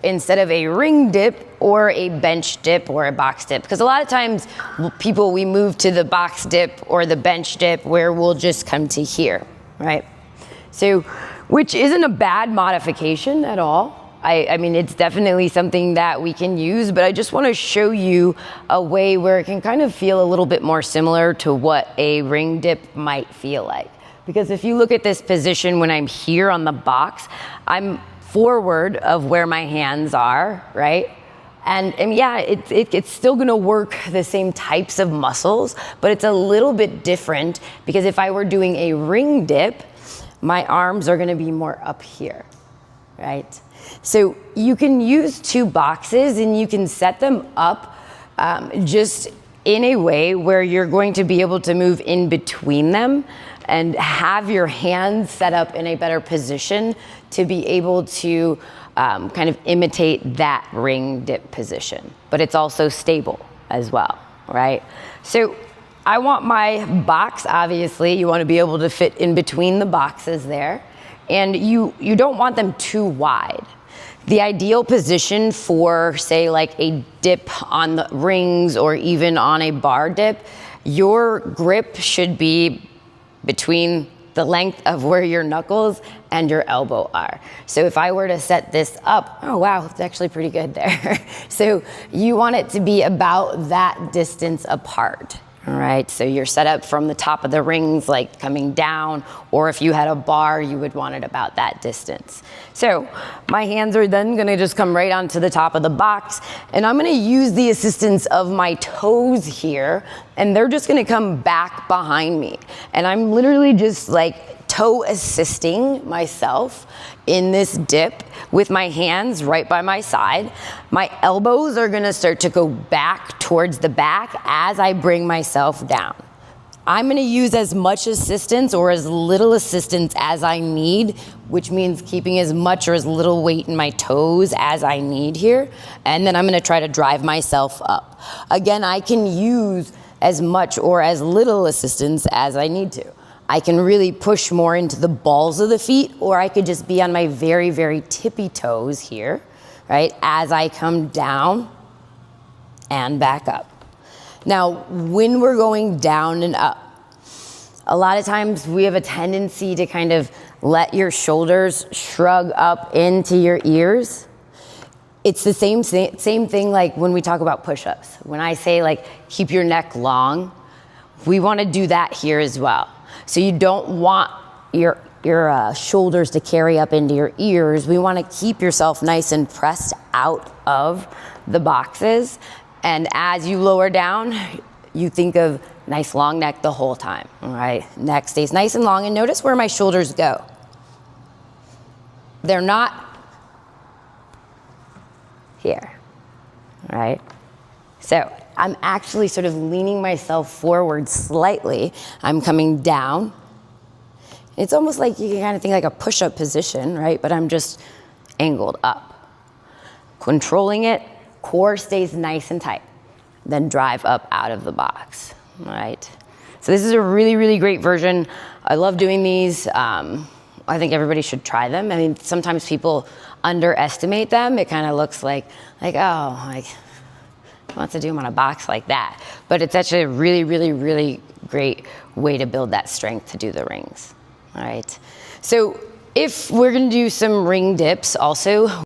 instead of a ring dip or a bench dip or a box dip. Because a lot of times we move to the box dip or the bench dip where we'll just come to here, right? So, which isn't a bad modification at all. I mean, it's definitely something that we can use, but I just want to show you a way where it can kind of feel a little bit more similar to what a ring dip might feel like. Because if you look at this position when I'm here on the box, I'm forward of where my hands are, right? And yeah, it's still gonna work the same types of muscles, but it's a little bit different because if I were doing a ring dip, my arms are gonna be more up here, right? So you can use two boxes and you can set them up just in a way where you're going to be able to move in between them and have your hands set up in a better position to be able to kind of imitate that ring dip position. But it's also stable as well, right? So I want my box, obviously, you want to be able to fit in between the boxes there. And you don't want them too wide. The ideal position for, say, like a dip on the rings or even on a bar dip, your grip should be between the length of where your knuckles and your elbow are. So if I were to set this up, oh wow, it's actually pretty good there. So you want it to be about that distance apart. All right, so you're set up from the top of the rings, like coming down, or if you had a bar, you would want it about that distance. So my hands are then gonna just come right onto the top of the box, and I'm gonna use the assistance of my toes here, and they're just gonna come back behind me. And I'm literally just like toe assisting myself in this dip with my hands right by my side. My elbows are gonna start to go back towards the back as I bring myself down. I'm gonna use as much assistance or as little assistance as I need, which means keeping as much or as little weight in my toes as I need here. And then I'm gonna try to drive myself up. Again, I can use as much or as little assistance as I need to. I can really push more into the balls of the feet, or I could just be on my very, very tippy toes here, right, as I come down and back up. Now, when we're going down and up, a lot of times we have a tendency to kind of let your shoulders shrug up into your ears. It's the same thing like when we talk about push-ups. When I say like keep your neck long, we want to do that here as well. So you don't want your shoulders to carry up into your ears. We want to keep yourself nice and pressed out of the boxes. And as you lower down, you think of nice long neck the whole time, all right? Neck stays nice and long, and notice where my shoulders go. They're not here, all right? So I'm actually sort of leaning myself forward slightly. I'm coming down. It's almost like you can kind of think like a push-up position, right? But I'm just angled up. Controlling it, core stays nice and tight. Then drive up out of the box, all right? So this is a really, really great version. I love doing these. I think everybody should try them. I mean, sometimes people underestimate them. It kind of looks like who wants to do them on a box like that? But it's actually a really, really, really great way to build that strength to do the rings, all right? So if we're gonna do some ring dips also,